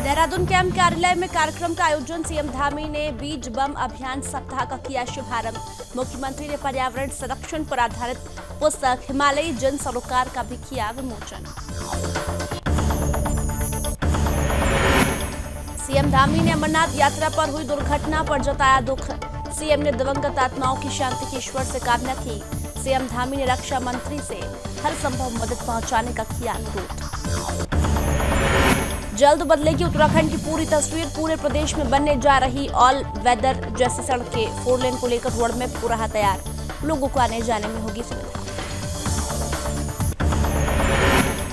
Dehradun camp कार्यालय में कार्यक्रम का आयोजन। सीएम धामी ने बीज बम अभियान सप्ताह का किया शुभारंभ। मुख्यमंत्री ने पर्यावरण संरक्षण पर आधारित पुस्तक हिमालयी जन सरोकार का भी किया विमोचन। सीएम धामी ने अमरनाथ यात्रा पर हुई दुर्घटना पर जताया दुख। सीएम ने दिवंगत आत्माओं की शांति की ईश्वर से कामना की। सीएम धामी ने रक्षा मंत्री से हर संभव मदद पहुंचाने का किया अनुरोध। जल्द बदलेगी उत्तराखंड की पूरी तस्वीर। पूरे प्रदेश में बनने जा रही ऑल वेदर जैसी सड़कें। 4 लेन को लेकर रोड में पूरा तैयार। लोगों को आने जाने में होगी सुविधा।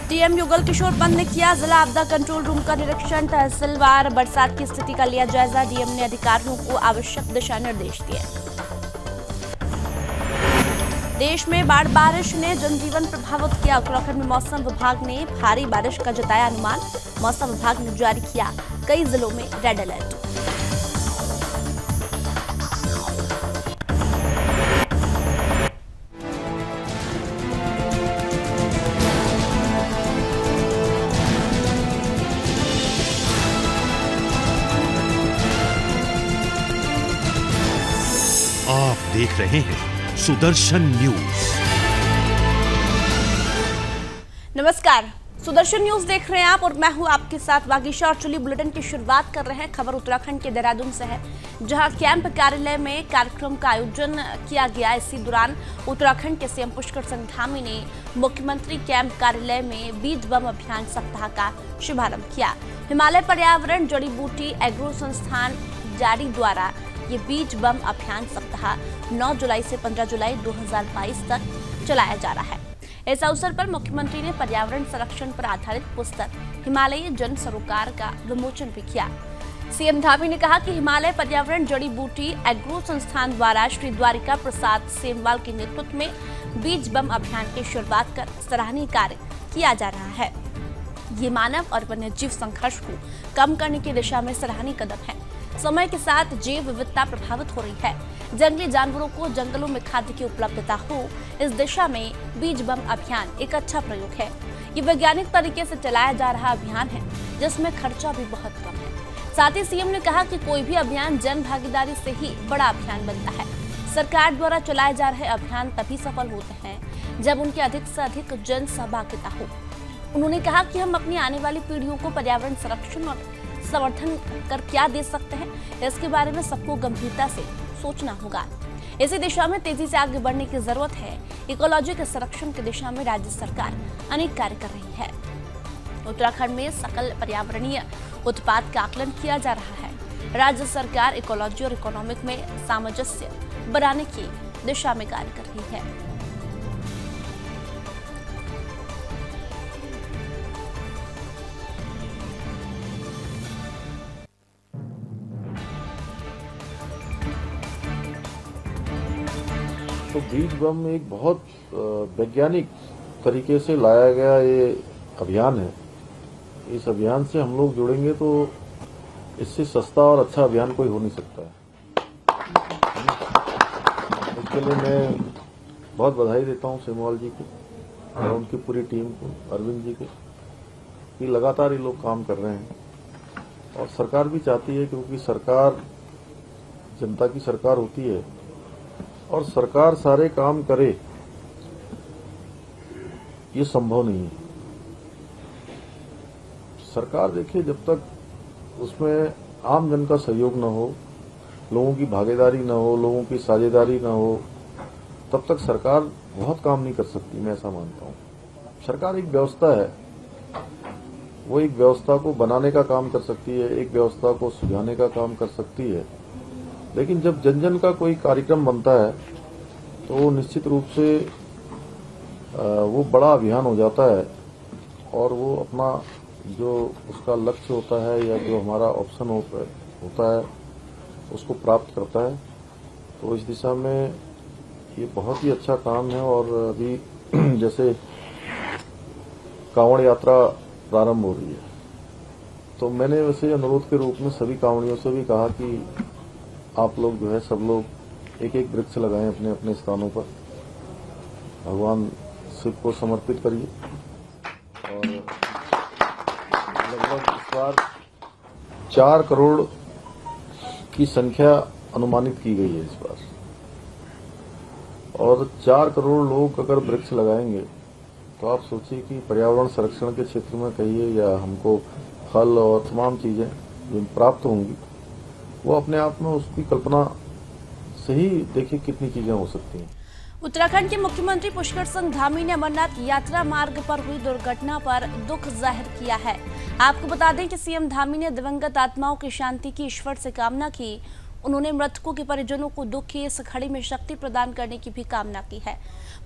डीएम युगल किशोर पंत ने किया जिला आपदा कंट्रोल रूम का निरीक्षण। तहसीलवार बरसात की स्थिति का लिया जायजा। डीएम ने अधिकारियों को आवश्यक दिशा निर्देश दिए। देश में बारिश ने जनजीवन प्रभावित किया। उत्तराखंड में मौसम विभाग ने भारी बारिश का जताया अनुमान। मौसम विभाग ने जारी किया कई जिलों में रेड अलर्ट। आप देख रहे हैं सुदर्शन न्यूज। नमस्कार, सुदर्शन न्यूज देख रहे हैं आप और मैं हूं आपके साथ वागीशा। और चलिए बुलेटिन की शुरुआत कर रहे हैं। खबर उत्तराखंड के देहरादून से है, जहां कैंप कार्यालय में कार्यक्रम का आयोजन किया गया। इसी दौरान उत्तराखंड के सीएम पुष्कर सिंह धामी ने मुख्यमंत्री कैंप कार्यालय में बीज बम अभियान सप्ताह का शुभारंभ किया। हिमालय पर्यावरण जड़ी बूटी एग्रो संस्थान जारी द्वारा ये बीज बम अभियान सप्ताह 9 जुलाई से 15 जुलाई 2022 तक चलाया जा रहा है। इस अवसर पर मुख्यमंत्री ने पर्यावरण संरक्षण पर आधारित पुस्तक हिमालयी जन सरोकार का विमोचन भी किया। सीएम धामी ने कहा कि हिमालय पर्यावरण जड़ी बूटी एग्रो संस्थान द्वारा श्री द्वारिका प्रसाद सेमवाल के नेतृत्व में बीज बम अभियान की शुरुआत कर सराहनीय कार्य किया जा रहा है। ये मानव और वन्यजीव संघर्ष को कम करने की दिशा में सराहनीय कदम है। समय के साथ जैव विविधता प्रभावित हो रही है। जंगली जानवरों को जंगलों में खाद्य की उपलब्धता हो, इस दिशा में बीज बम अभियान एक अच्छा प्रयोग है। ये वैज्ञानिक तरीके से चलाया जा रहा अभियान है, जिसमें खर्चा भी बहुत कम है। साथ ही सीएम ने कहा कि कोई भी अभियान जन भागीदारी से ही बड़ा अभियान बनता है। सरकार द्वारा चलाए जा रहे अभियान तभी सफल होते हैं जब उनकी अधिक से अधिक जन सहभागिता हो। उन्होंने कहा कि हम अपनी आने वाली पीढ़ियों को पर्यावरण संरक्षण और समर्थन कर क्या दे सकते हैं, इसके बारे में सबको गंभीरता से सोचना होगा। इसी दिशा में तेजी से आगे बढ़ने की जरूरत है। इकोलॉजी के संरक्षण की दिशा में राज्य सरकार अनेक कार्य कर रही है। उत्तराखंड में सकल पर्यावरणीय उत्पाद का आकलन किया जा रहा है। राज्य सरकार इकोलॉजी और इकोनॉमिक में सामंजस्य बनाने की दिशा में कार्य कर रही है। तो बीज बम एक बहुत वैज्ञानिक तरीके से लाया गया ये अभियान है। इस अभियान से हम लोग जुड़ेंगे तो इससे सस्ता और अच्छा अभियान कोई हो नहीं सकता है। इसके लिए मैं बहुत बधाई देता हूँ सेमवाल जी को और उनकी पूरी टीम को, अरविंद जी को, कि लगातार ये लोग काम कर रहे हैं। और सरकार भी चाहती है, क्योंकि सरकार जनता की सरकार होती है और सरकार सारे काम करे, ये संभव नहीं है। सरकार देखिए, जब तक उसमें आम जन का सहयोग न हो, लोगों की भागीदारी न हो, लोगों की साझेदारी न हो, तब तक सरकार बहुत काम नहीं कर सकती। मैं ऐसा मानता हूँ। सरकार एक व्यवस्था है, वो एक व्यवस्था को बनाने का काम कर सकती है, एक व्यवस्था को सुझाने का काम कर सकती है। लेकिन जब जन जन का कोई कार्यक्रम बनता है तो निश्चित रूप से वो बड़ा अभियान हो जाता है और वो अपना जो उसका लक्ष्य होता है या जो हमारा ऑप्शन होता है उसको प्राप्त करता है। तो इस दिशा में ये बहुत ही अच्छा काम है। और अभी जैसे कांवड़ यात्रा प्रारंभ हो रही है, तो मैंने वैसे अनुरोध के रूप में सभी कांवड़ियों से भी कहा कि आप लोग जो है सब लोग एक एक वृक्ष लगाएं अपने अपने स्थानों पर, भगवान शिव को समर्पित करिए। और लगभग इस बार 4 करोड़ की संख्या अनुमानित की गई है इस बार, और 4 करोड़ लोग अगर वृक्ष लगाएंगे तो आप सोचिए कि पर्यावरण संरक्षण के क्षेत्र में कहिए या हमको फल और तमाम चीजें जो प्राप्त होंगी, वो अपने आप में उसकी कल्पना से ही देखिए कितनी चीजें हो सकती हैं। उत्तराखंड के मुख्यमंत्री पुष्कर सिंह धामी ने अमरनाथ यात्रा मार्ग पर हुई दुर्घटना पर दुख जाहिर किया है। आपको बता दें कि सीएम धामी ने दिवंगत आत्माओं की शांति की ईश्वर से कामना की। उन्होंने मृतकों के परिजनों को दुख की इस घड़ी में शक्ति प्रदान करने की भी कामना की है।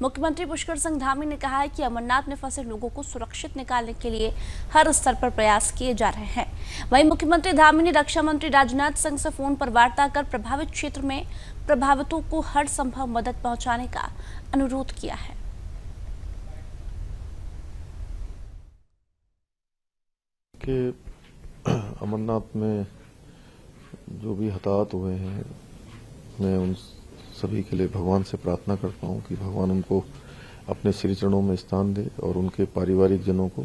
मुख्यमंत्री पुष्कर सिंह धामी ने कहा है कि अमरनाथ में फंसे लोगों को सुरक्षित निकालने के लिए हर स्तर पर प्रयास किए जा रहे हैं। वहीं मुख्यमंत्री धामी ने रक्षा मंत्री राजनाथ सिंह से फोन पर वार्ता कर प्रभावित क्षेत्र में प्रभावितों को हर संभव मदद पहुंचाने का अनुरोध किया है। कि अमरनाथ में जो भी हताहत हुए हैं, मैं उन सभी के लिए भगवान से प्रार्थना करता हूं कि भगवान उनको अपने श्री चरणों में स्थान दे और उनके पारिवारिक जनों को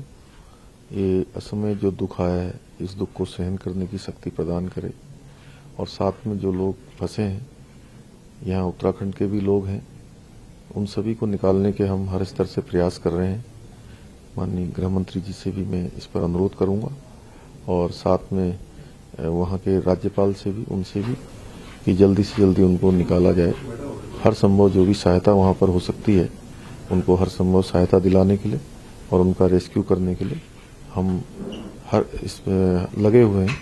ये असमय जो दुख आया है, इस दुख को सहन करने की शक्ति प्रदान करे। और साथ में जो लोग फंसे हैं, यहाँ उत्तराखंड के भी लोग हैं, उन सभी को निकालने के हम हर स्तर से प्रयास कर रहे हैं। माननीय गृह मंत्री जी से भी मैं इस पर अनुरोध करूंगा और साथ में वहाँ के राज्यपाल से भी, उनसे भी, कि जल्दी से जल्दी उनको निकाला जाए। हर संभव जो भी सहायता वहाँ पर हो सकती है, उनको हर संभव सहायता दिलाने के लिए और उनका रेस्क्यू करने के लिए हम लगे हुए हैं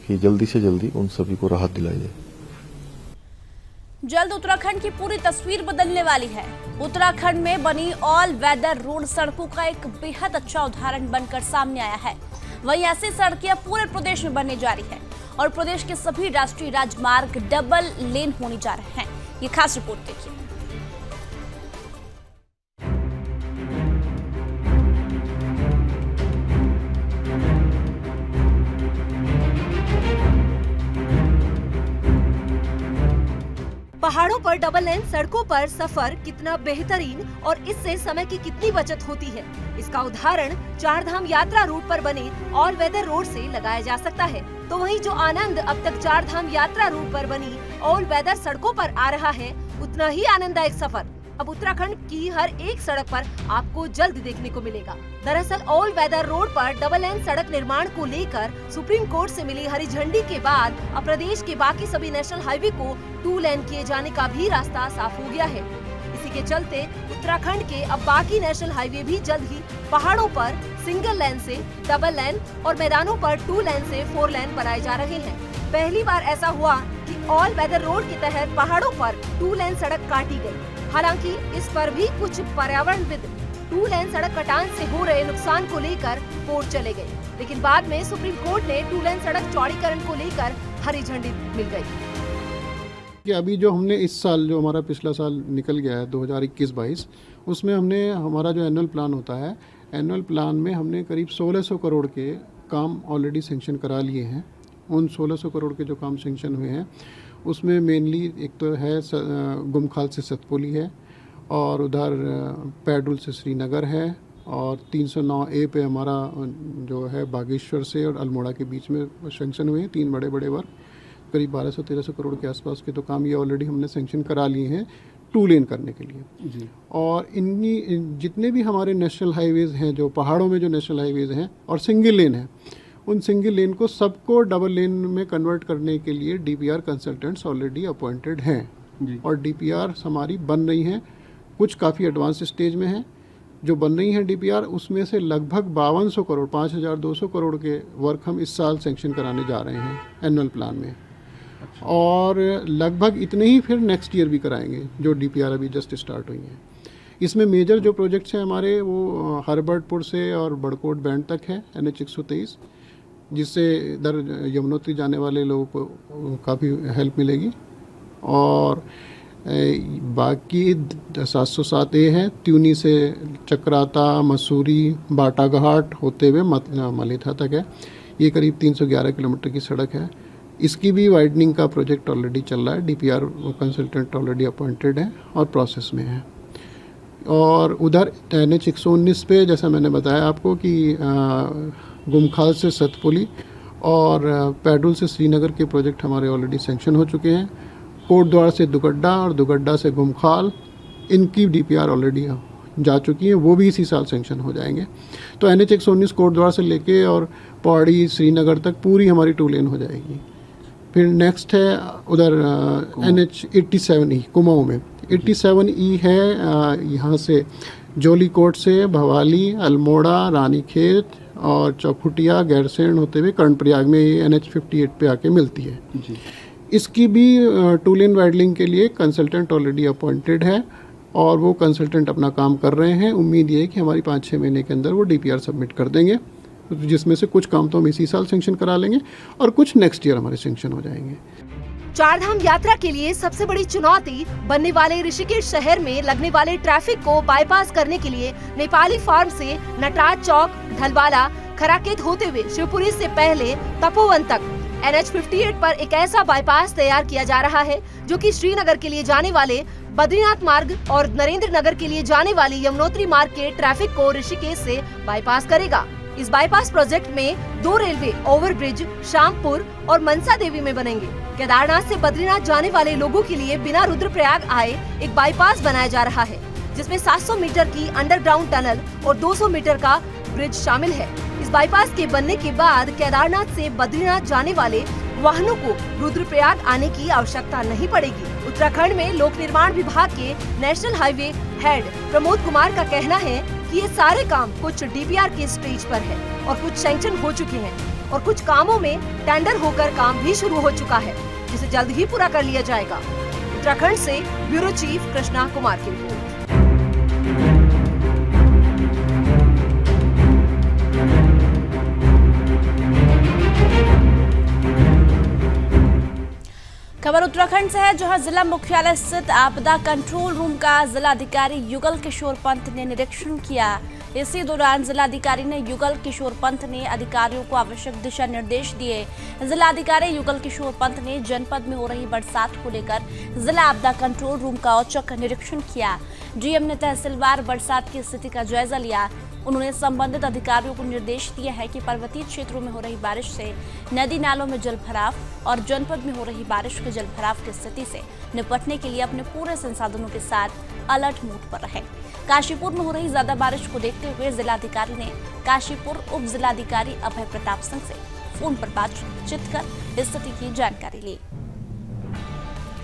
कि जल्दी से जल्दी उन सभी को राहत दिलाई जाए। जल्द उत्तराखंड की पूरी तस्वीर बदलने वाली है। उत्तराखंड में बनी ऑल वेदर रोड सड़कों का एक बेहद अच्छा उदाहरण बनकर सामने आया है। वहीं ऐसी सड़कें पूरे प्रदेश में बनने जा रही है और प्रदेश के सभी राष्ट्रीय राजमार्ग डबल लेन होने जा रहे हैं। ये खास रिपोर्ट देखिए। पहाड़ों पर डबल लेन सड़कों पर सफर कितना बेहतरीन और इससे समय की कितनी बचत होती है, इसका उदाहरण चारधाम यात्रा रूट पर बने ऑल वेदर रोड से लगाया जा सकता है। तो वहीं जो आनंद अब तक चारधाम यात्रा रूट पर बनी ऑल वेदर सड़कों पर आ रहा है, उतना ही आनंददायक सफर अब उत्तराखंड की हर एक सड़क पर आपको जल्द देखने को मिलेगा। दरअसल ऑल वेदर रोड पर डबल लेन सड़क निर्माण को लेकर सुप्रीम कोर्ट से मिली हरी झंडी के बाद अब प्रदेश के बाकी सभी नेशनल हाईवे को 2 लेन किए जाने का भी रास्ता साफ हो गया है। इसी के चलते उत्तराखंड के अब बाकी नेशनल हाईवे भी जल्द ही पहाड़ों पर सिंगल लेन से डबल लेन और मैदानों पर 2 लेन से 4 लेन बनाए जा रहे हैं। पहली बार ऐसा हुआ कि ऑल वेदर रोड के तहत पहाड़ों पर 2 लेन सड़क काटी गई। हालांकि इस पर भी कुछ पर्यावरणविद 2 लेन सड़क कटान से हो रहे नुकसान को लेकर कोर्ट चले गए, लेकिन बाद में सुप्रीम कोर्ट ने 2 लेन सड़क चौड़ीकरण को लेकर हरी झंडी मिल गई। कि अभी जो हमने इस साल, जो हमारा पिछला साल निकल गया है 2021-22, उसमें हमने हमारा जो एनुअल प्लान होता है, एनुअल प्लान में हमने करीब 1600 करोड़ के काम ऑलरेडी सैंक्शन करा लिए हैं। उन 1600 करोड़ के जो काम सैंक्शन हुए हैं उसमें मेनली एक तो है गुमखाल से सतपुली है और उधर पैडुल से श्रीनगर है और 309A पे हमारा जो है बागेश्वर से और अल्मोड़ा के बीच में सैंक्शन हुए हैं 3 बड़े बड़े वर्क, करीब 1200-1300 करोड़ के आसपास के तो काम ये ऑलरेडी हमने सैंक्शन करा लिए हैं 2 लेन करने के लिए जी। और इन्हीं जितने भी हमारे नेशनल हाईवेज़ हैं, जो पहाड़ों में जो नेशनल हाईवेज़ हैं और सिंगल लेन है, उन सिंगल लेन को सबको डबल लेन में कन्वर्ट करने के लिए डीपीआर कंसल्टेंट्स ऑलरेडी अपॉइंटेड हैं और डीपीआर हमारी बन रही हैं। कुछ काफ़ी एडवांस स्टेज में हैं। जो बन रही हैं डीपीआर, उसमें से लगभग 5200 करोड़ 5200 करोड़ के वर्क हम इस साल सैंक्शन कराने जा रहे हैं एनुअल प्लान में। और लगभग इतने ही फिर नेक्स्ट ईयर भी कराएंगे, जो डीपीआर अभी जस्ट स्टार्ट हुई हैं। इसमें मेजर जो प्रोजेक्ट्स हैं हमारे, वो हरबर्टपुर से और बड़कोट बैंड तक है NH 123, जिससे इधर यमुनोत्री जाने वाले लोगों को काफ़ी हेल्प मिलेगी। और बाकी 707A है, त्यूनी से चक्राता, मसूरी, बाटाघाट होते हुए मलेथा तक है। ये करीब 311 किलोमीटर की सड़क है। इसकी भी वाइडनिंग का प्रोजेक्ट ऑलरेडी चल रहा है। डीपीआर कंसल्टेंट ऑलरेडी अपॉइंटेड है और प्रोसेस में है। और उधर NH 119 पे जैसा मैंने बताया आपको कि गुमखाल से सतपुली और पैडुल से श्रीनगर के प्रोजेक्ट हमारे ऑलरेडी सेंक्शन हो चुके हैं। कोटद्वार से दुगड्डा और दुगड्डा से घुमखाल, इनकी DPR ऑलरेडी जा चुकी हैं, वो भी इसी साल सेंक्शन हो जाएंगे। तो NH 119 कोटद्वार से लेके और पौड़ी श्रीनगर तक पूरी हमारी 2 लेन हो जाएगी। फिर नेक्स्ट है उधर NH 87E कुमाऊँ में 87E है, यहाँ से जोलीकोट से भवाली, अल्मोड़ा, रानीखेत और चौखुटिया, गैरसैंण होते हुए कर्णप्रयाग में ये NH 58 पे आके मिलती है जी। इसकी भी 2 लेन वाइडनिंग के लिए कंसल्टेंट ऑलरेडी अपॉइंटेड है और वो कंसल्टेंट अपना काम कर रहे हैं। उम्मीद ये है कि हमारी 5-6 महीने के अंदर वो DPR सबमिट कर देंगे, जिसमें से कुछ काम तो हम इसी साल सेंक्शन करा लेंगे और कुछ नेक्स्ट ईयर हमारे सेंक्शन हो जाएंगे। चारधाम यात्रा के लिए सबसे बड़ी चुनौती बनने वाले ऋषिकेश शहर में लगने वाले ट्रैफिक को बाईपास करने के लिए नेपाली फार्म से नटराज चौक, ढलवाला, खराकेत होते हुए शिवपुरी से पहले तपोवन तक NH 58 पर एक ऐसा बाईपास तैयार किया जा रहा है जो कि श्रीनगर के लिए जाने वाले बद्रीनाथ मार्ग और नरेंद्र नगर के लिए जाने वाली यमुनोत्री मार्ग के ट्रैफिक को ऋषिकेश से बाईपास करेगा। इस बाईपास प्रोजेक्ट में 2 रेलवे ओवरब्रिज शामपुर और मनसा देवी में बनेंगे। केदारनाथ से बद्रीनाथ जाने वाले लोगों के लिए बिना रुद्रप्रयाग आए एक बाईपास बनाया जा रहा है, जिसमें 700 मीटर की अंडरग्राउंड टनल और 200 मीटर का ब्रिज शामिल है। इस बाईपास के बनने के बाद केदारनाथ से बद्रीनाथ जाने वाले वाहनों को रुद्रप्रयाग आने की आवश्यकता नहीं पड़ेगी। उत्तराखंड में लोक निर्माण विभाग के national highway head Pramod Kumar का कहना है कि ये सारे काम कुछ DPR के स्टेज पर है और कुछ सैंक्शन हो चुके हैं और कुछ कामों में टेंडर होकर काम भी शुरू हो चुका है, जिसे जल्द ही पूरा कर लिया जाएगा। उत्तराखंड से ब्यूरो चीफ कृष्णा कुमार की रिपोर्ट। खबर उत्तराखंड से है, जहां जिला मुख्यालय स्थित आपदा कंट्रोल रूम का जिलाधिकारी युगल किशोर पंत ने निरीक्षण किया। इसी दौरान जिलाधिकारी ने युगल किशोर पंत ने अधिकारियों को आवश्यक दिशा निर्देश दिए। जिलाधिकारी युगल किशोर पंत ने जनपद में हो रही बरसात को लेकर जिला आपदा कंट्रोल रूम का औचक निरीक्षण किया। GM ने तहसीलवार बरसात की स्थिति का जायजा लिया। उन्होंने संबंधित अधिकारियों को निर्देश दिए हैं कि पर्वतीय क्षेत्रों में हो रही बारिश से नदी नालों में जल भराव और जनपद में हो रही बारिश के जल भराव की स्थिति से निपटने के लिए अपने पूरे संसाधनों के साथ अलर्ट मोड पर रहे। काशीपुर में हो रही ज्यादा बारिश को देखते हुए जिलाधिकारी ने काशीपुर उप जिलाधिकारी अभय प्रताप सिंह से फोन पर बातचीत कर स्थिति की जानकारी ली।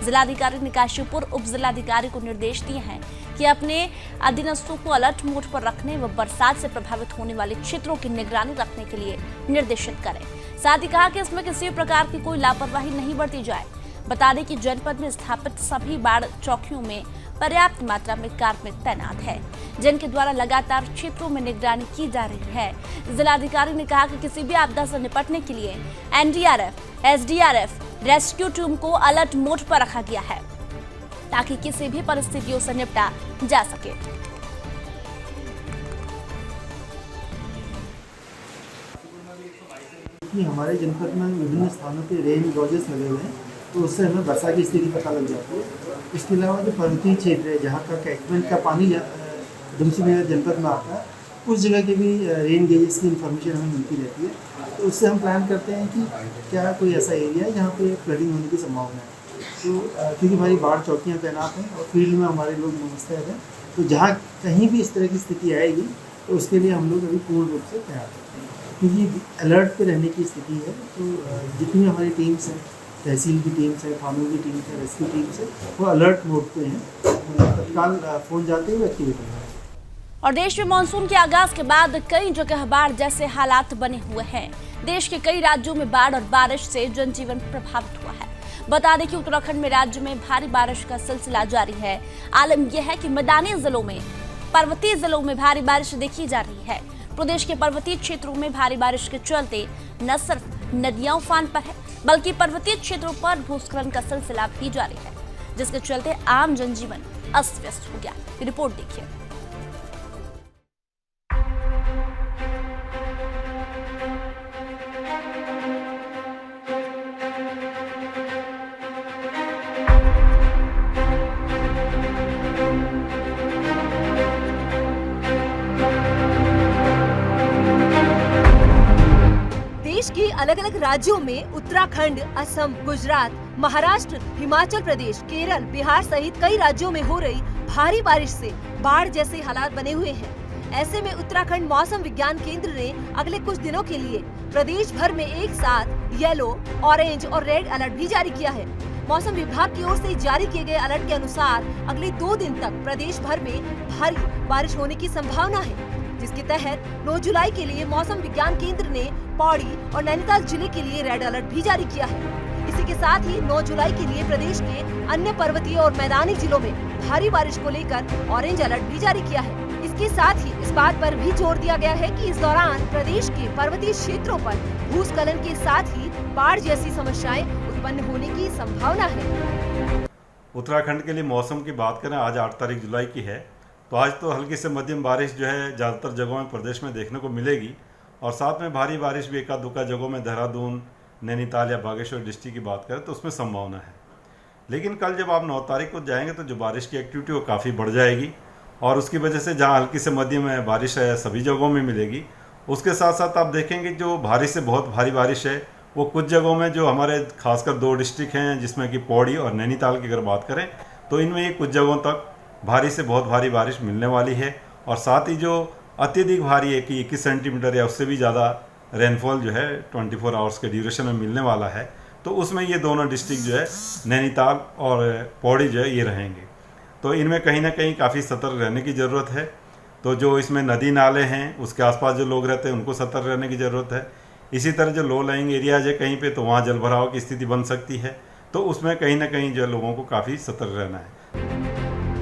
जिलाधिकारी ने काशीपुर उप जिलाधिकारी को निर्देश दिए हैं कि अपने अधीनस्थों को अलर्ट मोड पर रखने व बरसात से प्रभावित होने वाले क्षेत्रों की निगरानी रखने के लिए निर्देशित करें। साथ ही कहा कि इसमें किसी प्रकार की कोई लापरवाही नहीं बरती जाए। बता दें कि जनपद में स्थापित सभी बाढ़ चौकियों में पर्याप्त मात्रा में कार्मिक तैनात है, जिनके द्वारा लगातार क्षेत्रों में निगरानी की जा रही है। जिलाधिकारी ने कहा कि किसी भी आपदा से निपटने के लिए NDRF, SDRF, रेस्क्यू टीम को अलर्ट मोड पर रखा गया है ताकि किसी भी परिस्थितियों से निपटा जा सके। हमारे जनपद में विभिन्न स्थानों पे रेन गॉजेस लगे हुए हैं, तो उससे हमें वर्षा की स्थिति पता लग जाती है। इसके अलावा जो पर्वतीय क्षेत्र है जहाँ का कैचमेंट का पानी दुमसीनगर जनपद में आता है, उस जगह के भी रेन गेजेस की इंफॉर्मेशन हमें मिलती रहती है। तो उससे हम प्लान करते हैं कि क्या कोई ऐसा एरिया है जहाँ पे फ्लडिंग होने की संभावना है। तो क्योंकि हमारी बाढ़ चौकियाँ तैनात हैं और फील्ड में हमारे लोग मुस्तैद हैं, तो जहाँ कहीं भी इस तरह की स्थिति आएगी तो उसके लिए हम लोग अभी पूर्ण रूप से तैयार करते हैं, क्योंकि अलर्ट पे रहने की स्थिति है। तो जितनी हमारी टीम्स हैं, तहसील की टीम्स है, थानों की टीम्स है, रेस्क्यू टीम्स है, वो अलर्ट मोड पे हैं, तत्काल फ़ोन जाते हुए एक्टिवेट हो रहे हैं। और देश में मानसून के आगाज के बाद कई जगह बाढ़ जैसे हालात बने हुए हैं। देश के कई राज्यों में बाढ़ और बारिश से जनजीवन प्रभावित हुआ है। बता दें कि उत्तराखंड में राज्य में भारी बारिश का सिलसिला जारी है। आलम यह है कि मैदानी जिलों में, पर्वतीय जिलों में भारी बारिश देखी जा रही है। प्रदेश के पर्वतीय क्षेत्रों में भारी बारिश के चलते न सिर्फ नदियां उफान पर है, बल्कि पर्वतीय क्षेत्रों पर भूस्खलन का सिलसिला भी जारी है, जिसके चलते आम जनजीवन अस्त व्यस्त हो गया। रिपोर्ट देखिए। देश की अलग अलग राज्यों में उत्तराखंड, असम, गुजरात, महाराष्ट्र, हिमाचल प्रदेश, केरल, बिहार सहित कई राज्यों में हो रही भारी बारिश से बाढ़ जैसे हालात बने हुए हैं। ऐसे में उत्तराखंड मौसम विज्ञान केंद्र ने अगले कुछ दिनों के लिए प्रदेश भर में एक साथ येलो, ऑरेंज और रेड अलर्ट भी जारी किया है। मौसम विभाग की ओर से जारी किए गए अलर्ट के अनुसार अगले 2 दिन तक प्रदेश भर में भारी बारिश होने की संभावना है, जिसके तहत 9 जुलाई के लिए मौसम विज्ञान केंद्र ने पौड़ी और नैनीताल जिले के लिए रेड अलर्ट भी जारी किया है। इसी के साथ ही 9 जुलाई के लिए प्रदेश के अन्य पर्वतीय और मैदानी जिलों में भारी बारिश को लेकर ऑरेंज अलर्ट भी जारी किया है। इसके साथ ही इस बात पर भी जोर दिया गया है कि इस दौरान प्रदेश के पर्वतीय क्षेत्रों पर भूस्खलन के साथ ही बाढ़ जैसी समस्याएं उत्पन्न होने की संभावना है। उत्तराखंड के लिए मौसम की बात करें, आज 8 तारीख जुलाई की है, तो आज तो हल्की से मध्यम बारिश जो है ज़्यादातर जगहों में प्रदेश में देखने को मिलेगी और साथ में भारी बारिश भी एकाध दुक्का जगहों में देहरादून, नैनीताल या बागेश्वर डिस्ट्रिक्ट की बात करें तो उसमें संभावना है। लेकिन कल जब आप 9 तारीख को जाएंगे तो जो बारिश की एक्टिविटी वो काफ़ी बढ़ जाएगी और उसकी वजह से जहाँ हल्की से मध्यम बारिश है सभी जगहों में मिलेगी। उसके साथ साथ आप देखेंगे जो भारी से बहुत भारी बारिश है वो कुछ जगहों में जो हमारे खासकर 2 डिस्ट्रिक्ट हैं जिसमें कि पौड़ी और नैनीताल की अगर बात करें तो इनमें ही कुछ जगहों तक भारी से बहुत भारी बारिश मिलने वाली है और साथ ही जो अत्यधिक भारी है कि 21 सेंटीमीटर या उससे भी ज़्यादा रेनफॉल जो है 24 आवर्स के ड्यूरेशन में मिलने वाला है, तो उसमें ये दोनों डिस्ट्रिक्ट जो है नैनीताल और पौड़ी जो है ये रहेंगे। तो इनमें कहीं ना कहीं काफ़ी सतर्क रहने की ज़रूरत है। तो जो इसमें नदी नाले हैं उसके आसपास जो लोग रहते हैं उनको सतर्क रहने की ज़रूरत है। इसी तरह जो लो लाइंग एरियाज है कहीं पे तो वहाँ जलभराव की स्थिति बन सकती है, तो उसमें कहीं ना कहीं जो लोगों को काफ़ी सतर्क रहना है।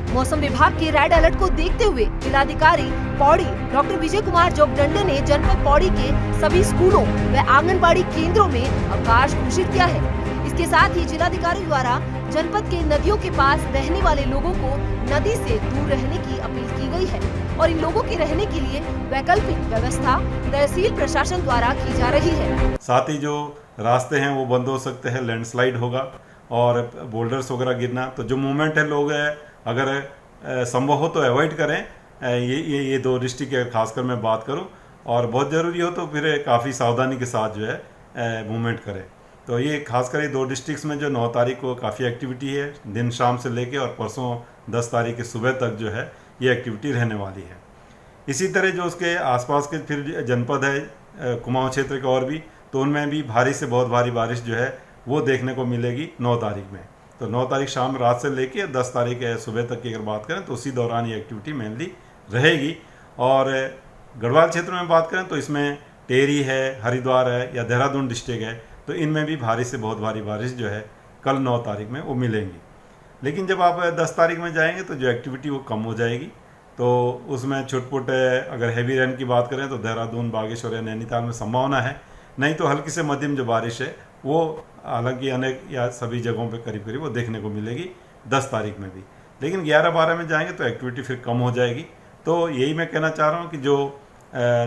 मौसम विभाग के रेड अलर्ट को देखते हुए जिलाधिकारी पौड़ी डॉक्टर विजय कुमार जोगदंडे ने जनपद पौड़ी के सभी स्कूलों व आंगनबाड़ी केंद्रों में अवकाश घोषित किया है। इसके साथ ही जिलाधिकारी द्वारा जनपद के नदियों के पास रहने वाले लोगों को नदी से दूर रहने की अपील की गई है और इन लोगों के रहने के लिए वैकल्पिक व्यवस्था तहसील प्रशासन द्वारा की जा रही है। साथ ही जो रास्ते हैं वो बंद हो सकते हैं, लैंडस्लाइड होगा और बोल्डर्स वगैरह गिरना, तो जो मूवमेंट है लोग अगर संभव हो तो अवॉइड करें। ये 2 डिस्ट्रिक्ट की खासकर मैं बात करूं और बहुत ज़रूरी हो तो फिर काफ़ी सावधानी के साथ जो है मूवमेंट करें। तो ये खासकर ये 2 डिस्ट्रिक्ट्स में जो 9 तारीख को काफ़ी एक्टिविटी है दिन शाम से लेके और परसों 10 तारीख के सुबह तक जो है ये एक्टिविटी रहने वाली है। इसी तरह जो उसके आसपास के फिर जनपद है कुमाऊं क्षेत्र के और भी, तो उनमें भी भारी से बहुत भारी बारिश जो है वो देखने को मिलेगी 9 तारीख में। तो 9 तारीख शाम रात से लेके 10 तारीख सुबह तक की अगर बात करें तो उसी दौरान ये एक्टिविटी मेनली रहेगी। और गढ़वाल क्षेत्र में बात करें तो इसमें टेहरी है, हरिद्वार है या देहरादून डिस्ट्रिक्ट है, तो इनमें भी भारी से बहुत भारी बारिश जो है कल 9 तारीख में वो मिलेंगी। लेकिन जब आप 10 तारीख में जाएंगे तो जो एक्टिविटी वो कम हो जाएगी, तो उसमें छुटपुट अगर हैवी रेन की बात करें तो देहरादून, बागेश्वर या नैनीताल में संभावना है, नहीं तो हल्की से मध्यम जो बारिश है वो हालांकि अनेक या सभी जगहों पे करीब करीब वो देखने को मिलेगी 10 तारीख में भी। लेकिन 11-12 में जाएंगे तो एक्टिविटी फिर कम हो जाएगी। तो यही मैं कहना चाह रहा हूँ कि जो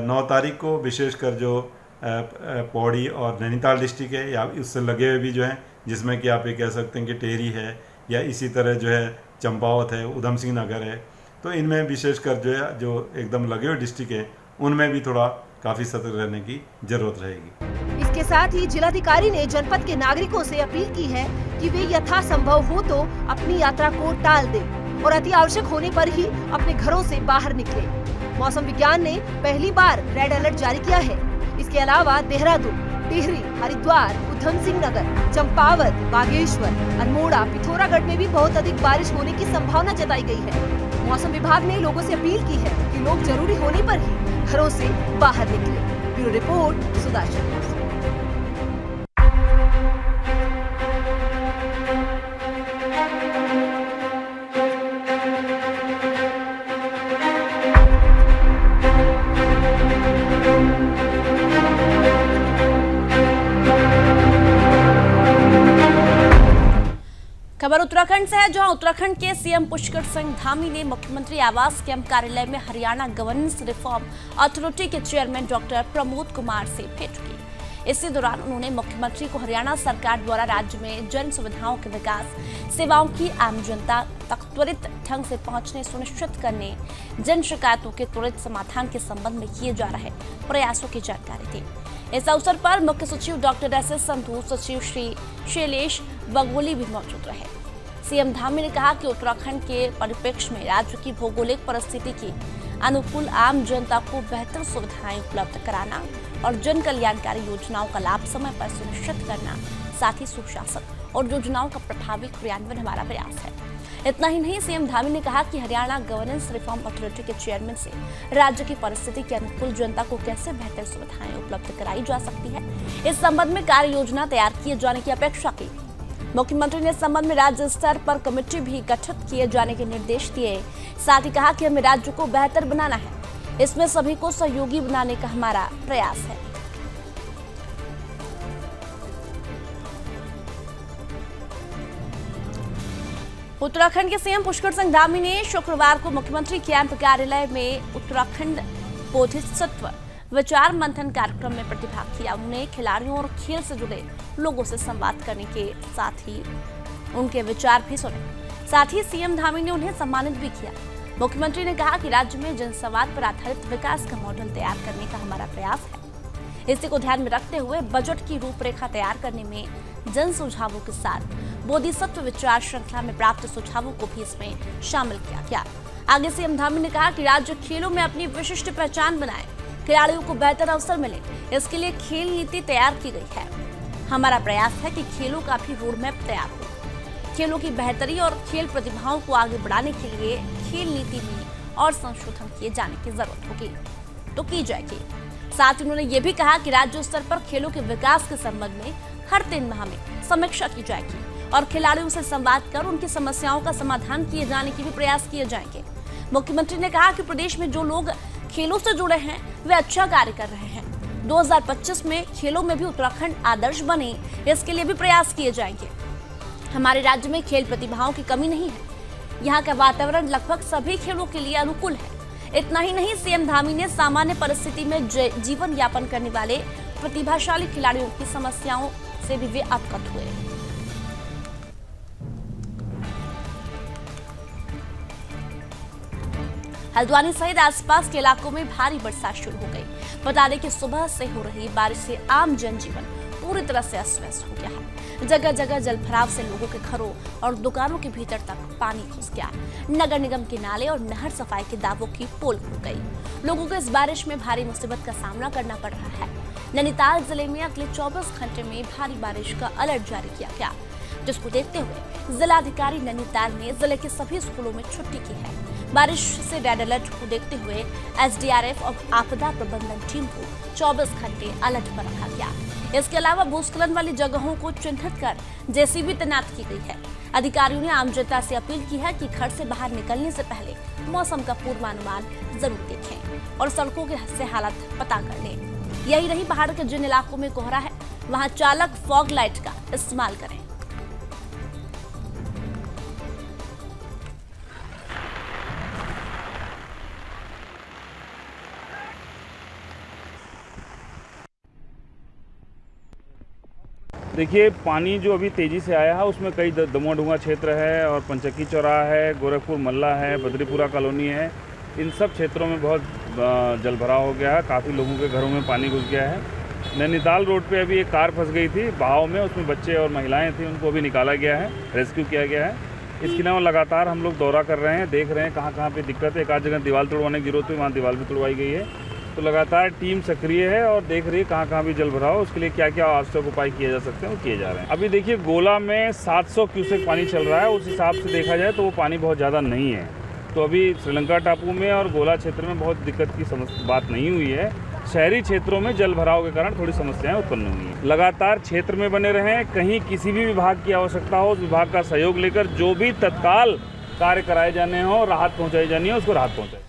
9 तारीख को विशेषकर जो पौड़ी और नैनीताल डिस्ट्रिक्ट है या उससे लगे हुए भी जो हैं, जिसमें कि आप ये कह सकते हैं कि टेहरी है या इसी तरह जो है चंपावत है, उधम सिंह नगर है, तो इनमें विशेषकर जो है जो एकदम लगे हुए डिस्ट्रिक्ट हैं उनमें भी थोड़ा काफ़ी सतर्क रहने की जरूरत रहेगी। इसके साथ ही जिलाधिकारी ने जनपद के नागरिकों से अपील की है कि वे यथासंभव हो तो अपनी यात्रा को टाल दें और अति आवश्यक होने पर ही अपने घरों से बाहर निकले। मौसम विज्ञान ने पहली बार रेड अलर्ट जारी किया है। इसके अलावा देहरादून, टिहरी, हरिद्वार, उधम सिंह नगर, चंपावत, बागेश्वर, अल्मोड़ा, पिथौरागढ़ में भी बहुत अधिक बारिश होने की संभावना जताई गई है। मौसम विभाग ने लोगों से अपील की है कि लोग जरूरी होने पर ही घरों से बाहर निकले। Bureau report, Sudarshan news. खबर उत्तराखंड से है, जहां उत्तराखंड के सीएम पुष्कर सिंह धामी ने मुख्यमंत्री आवास कैंप कार्यालय में हरियाणा गवर्नेंस रिफॉर्म अथॉरिटी के चेयरमैन डॉक्टर प्रमोद कुमार से भेंट की। इसी दौरान उन्होंने मुख्यमंत्री को हरियाणा सरकार द्वारा राज्य में जन सुविधाओं के विकास, सेवाओं की आम जनता तक त्वरित ढंग से पहुंचने सुनिश्चित करने, जन शिकायतों के त्वरित समाधान के संबंध में किए जा रहे प्रयासों की जानकारी दी। इस अवसर पर मुख्य सचिव डॉक्टर SS संधू, सचिव श्री शैलेश बगोली भी मौजूद रहे। सीएम धामी ने कहा कि उत्तराखंड के परिप्रेक्ष्य में राज्य की भौगोलिक परिस्थिति की अनुकूल आम जनता को बेहतर सुविधाएं उपलब्ध कराना और जन कल्याणकारी योजनाओं का लाभ समय पर सुनिश्चित करना, साथ ही सुशासन और योजनाओं का प्रभावी क्रियान्वयन हमारा प्रयास है। इतना ही नहीं, सीएम धामी ने कहा कि हरियाणा गवर्नेंस रिफॉर्म अथॉरिटी के चेयरमैन से राज्य की परिस्थिति के अनुकूल जनता को कैसे बेहतर सुविधाएं उपलब्ध कराई जा सकती है, इस संबंध में कार्य योजना तैयार किए जाने की अपेक्षा की। मुख्यमंत्री ने इस संबंध में राज्य स्तर पर कमेटी भी गठित किए जाने के निर्देश दिए। साथ ही कहा कि हमें राज्य को बेहतर बनाना है, इसमें सभी को सहयोगी बनाने का हमारा प्रयास है। उत्तराखंड के सीएम पुष्कर सिंह धामी ने शुक्रवार को मुख्यमंत्री कैंप कार्यालय में उत्तराखंड बोधिसत्व विचार मंथन कार्यक्रम में प्रतिभाग किया। उन्होंने खिलाड़ियों और खेल से जुड़े लोगों से संवाद करने के साथ ही उनके विचार भी सुने। साथ ही सीएम धामी ने उन्हें सम्मानित भी किया। मुख्यमंत्री ने कहा कि राज्य में जनसंवाद पर आधारित विकास का मॉडल तैयार करने का हमारा प्रयास है। इसी को ध्यान में रखते हुए बजट की रूपरेखा तैयार करने में जन सुझावों के साथ बोधिसत्व विचार श्रृंखला में प्राप्त सुझावों को भी इसमें शामिल किया गया। आगे सीएम धामी ने कहा कि राज्य खेलों में अपनी विशिष्ट पहचान बनाए, खिलाड़ियों को बेहतर अवसर मिले, इसके लिए खेल नीति तैयार की गई है। हमारा प्रयास है कि खेलों का भी रोड मैप तैयार हो। खेलों की बेहतरी और खेल प्रतिभाओं को आगे बढ़ाने के लिए खेल नीति में और संशोधन किए जाने की जरूरत होगी तो की जाएगी। साथ ही उन्होंने ये भी कहा कि राज्य स्तर पर खेलों के विकास के संबंध में हर 3 माह में समीक्षा की जाएगी और खिलाड़ियों से संवाद कर उनकी समस्याओं का समाधान किए जाने के भी प्रयास किए जाएंगे। मुख्यमंत्री ने कहा कि प्रदेश में जो लोग खेलों से जुड़े हैं वे अच्छा कार्य कर रहे हैं। 2025 में खेलों में भी उत्तराखंड आदर्श बने, इसके लिए भी प्रयास किए जाएंगे। हमारे राज्य में खेल प्रतिभाओं की कमी नहीं है। यहाँ का वातावरण लगभग सभी खेलों के लिए अनुकूल है। इतना ही नहीं, सीएम धामी ने सामान्य परिस्थिति में जीवन यापन करने वाले प्रतिभाशाली खिलाड़ियों की समस्याओं से भी वे अवगत हुए। हल्द्वानी सहित आसपास के इलाकों में भारी बरसात शुरू हो गई। बता दें कि सुबह से हो रही बारिश से आम जनजीवन पूरी तरह से अस्त व्यस्त हो गया है। जगह जगह जलभराव से लोगों के घरों और दुकानों के भीतर तक पानी घुस गया। नगर निगम के नाले और नहर सफाई के दावों की पोल खुल गई। लोगों को इस बारिश में भारी मुसीबत का सामना करना पड़ रहा है। नैनीताल जिले में अगले 24 घंटे में भारी बारिश का अलर्ट जारी किया गया, जिसको देखते हुए जिलाधिकारी नैनीताल ने जिले के सभी स्कूलों में छुट्टी की है। बारिश से रेड अलर्ट को देखते हुए SDRF और आपदा प्रबंधन टीम को 24 घंटे अलर्ट पर रखा गया। इसके अलावा भूस्खलन वाली जगहों को चिन्हित कर JCB तैनात की गई है। अधिकारियों ने आम जनता से अपील की है कि घर से बाहर निकलने से पहले मौसम का पूर्वानुमान जरूर देखें और सड़कों के से हालत पता कर लें। यही नहीं, पहाड़ के जिन इलाकों में कोहरा है वहां चालक फॉग लाइट का इस्तेमाल करें। देखिए, पानी जो अभी तेज़ी से आया है उसमें कई दमोडुंगा क्षेत्र है और पंचक्की चौराहा है, गोरखपुर मल्ला है, बद्रीपुरा कॉलोनी है। इन सब क्षेत्रों में बहुत जलभराव हो गया है। काफ़ी लोगों के घरों में पानी घुस गया है। नैनीताल रोड पे अभी एक कार फंस गई थी बहाव में, उसमें बच्चे और महिलाएं थी, उनको अभी निकाला गया है, रेस्क्यू किया गया है। इसके अलावा लगातार हम लोग दौरा कर रहे हैं, देख रहे हैं कहाँ कहाँ पे दिक्कत है। एक आध जगह दीवार तोड़वाने की जरूरत हुई, वहाँ दीवार भी तोड़वाई गई है। तो लगातार टीम सक्रिय है और देख रही है कहाँ कहाँ भी जल भराव, उसके लिए क्या क्या आवश्यक उपाय किए जा सकते हैं वो किए जा रहे हैं। अभी देखिए, गोला में 700 क्यूसेक पानी चल रहा है। उस हिसाब से देखा जाए तो वो पानी बहुत ज़्यादा नहीं है। तो अभी श्रीलंका टापू में और गोला क्षेत्र में बहुत दिक्कत की बात नहीं हुई है। शहरी क्षेत्रों में जल भराव के कारण थोड़ी समस्याएं उत्पन्न हुई हैं। लगातार क्षेत्र में बने रहें। कहीं किसी भी विभाग की आवश्यकता हो, उस विभाग का सहयोग लेकर जो भी तत्काल कार्य कराए जाने हो, राहत पहुँचाई जानी है, उसको राहत पहुँचाए।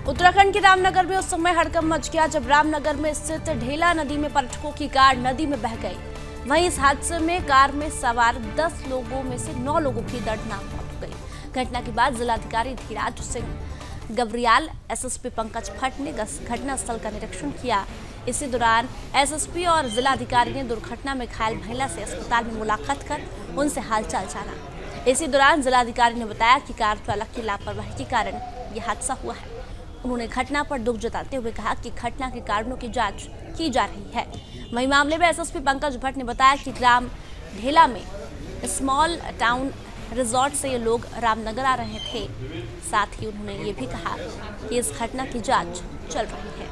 उत्तराखंड के रामनगर में उस समय हड़कंप मच गया जब रामनगर में स्थित ढेला नदी में पर्यटकों की कार नदी में बह गई। वहीं इस हादसे में कार में सवार 10 लोगों में से 9 लोगों की दर्दनाक मौत हो गई। घटना के बाद जिलाधिकारी धीराज सिंह गवरियाल, SSP पंकज भट्ट ने घटना स्थल का निरीक्षण किया। इसी दौरान SSP और जिलाधिकारी ने दुर्घटना में घायल महिला से अस्पताल में मुलाकात कर उनसे हालचाल जाना। इसी दौरान जिलाधिकारी ने बताया कि कार चालक की लापरवाही के कारण यह हादसा हुआ है। उन्होंने घटना पर दुख जताते हुए कहा कि घटना के कारणों की जांच की जा रही है। वहीं मामले में एसएसपी पंकज भट्ट ने बताया कि ग्राम ढेला में स्मॉल टाउन रिजॉर्ट से ये लोग रामनगर आ रहे थे। साथ ही उन्होंने ये भी कहा कि इस घटना की जांच चल रही है।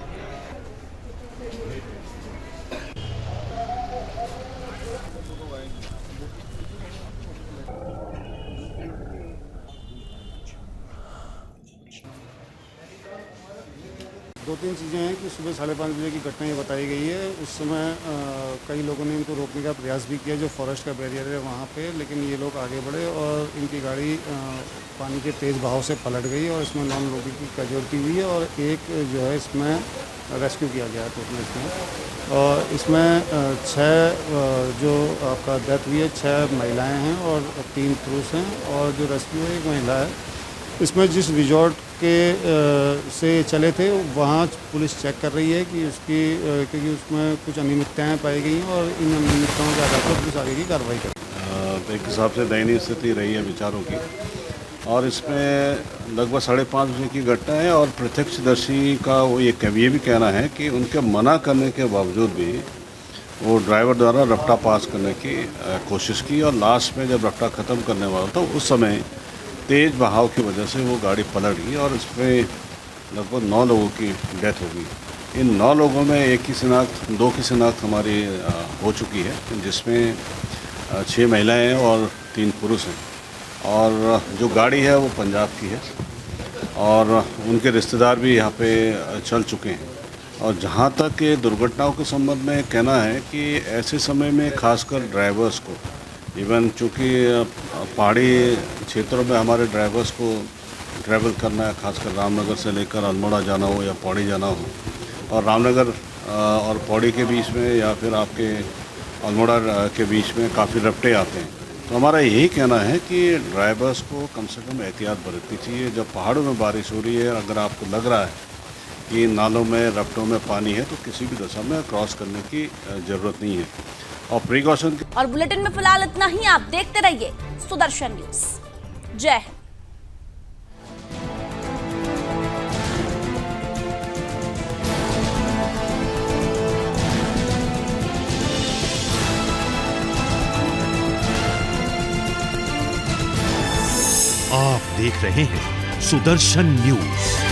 दो तीन चीज़ें हैं कि सुबह 5:30 बजे की घटना ये बताई गई है। उस समय कई लोगों ने इनको रोकने का प्रयास भी किया, जो फॉरेस्ट का बैरियर है वहाँ पे, लेकिन ये लोग आगे बढ़े और इनकी गाड़ी पानी के तेज़ बहाव से पलट गई और इसमें 9 लोगों की कैजुअल्टी हुई है और एक जो है इसमें रेस्क्यू किया गया है टोटल इसमें। और इसमें 6 जो आपका डेथ हुई है, 6 महिलाएँ हैं और 3 पुरुष हैं और जो रेस्क्यू है एक महिला है। इसमें जिस रिजॉर्ट के से चले थे वहाँ पुलिस चेक कर रही है कि उसकी क्योंकि उसमें कुछ अनियमितताएँ पाई गई हैं और इन अनियमितताओं के आधार पर पुलिस आगे की कार्रवाई करेगी। एक हिसाब से दयनीय स्थिति रही है विचारों की और इसमें लगभग 5:30 बजे की घटना है और प्रत्यक्षदर्शी का वो ये भी कहना है कि उनके मना करने के बावजूद भी वो ड्राइवर द्वारा रफ्ता पास करने की कोशिश की और लास्ट में जब रफ्ता ख़त्म करने वाला था उस समय तेज़ बहाव की वजह से वो गाड़ी पलट गई और इसमें लगभग 9 लोगों की डेथ हो गई। इन 9 लोगों में एक की शिनाख्त 2 की शिनाख्त हमारी हो चुकी है, जिसमें 6 महिलाएं हैं और 3 पुरुष हैं और जो गाड़ी है वो पंजाब की है और उनके रिश्तेदार भी यहाँ पे चल चुके हैं। और जहाँ तक ये दुर्घटनाओं के संबंध में कहना है कि ऐसे समय में खासकर ड्राइवर्स को इवन चूँकि पहाड़ी क्षेत्रों में हमारे ड्राइवर्स को ट्रैवल करना है, खासकर रामनगर से लेकर अल्मोड़ा जाना हो या पौड़ी जाना हो और रामनगर और पौड़ी के बीच में या फिर आपके अल्मोड़ा के बीच में काफ़ी रफ्ते आते हैं। तो हमारा यही कहना है कि ड्राइवर्स को कम से कम एहतियात बरतनी चाहिए। जब पहाड़ों में बारिश हो रही है, अगर आपको लग रहा है कि नालों में रफ्तों में पानी है तो किसी भी दशा में क्रॉस करने की ज़रूरत नहीं है और प्रिकॉशन। और बुलेटिन में फिलहाल इतना ही। आप देखते रहिए सुदर्शन न्यूज। जय हिंद। आप देख रहे हैं सुदर्शन न्यूज।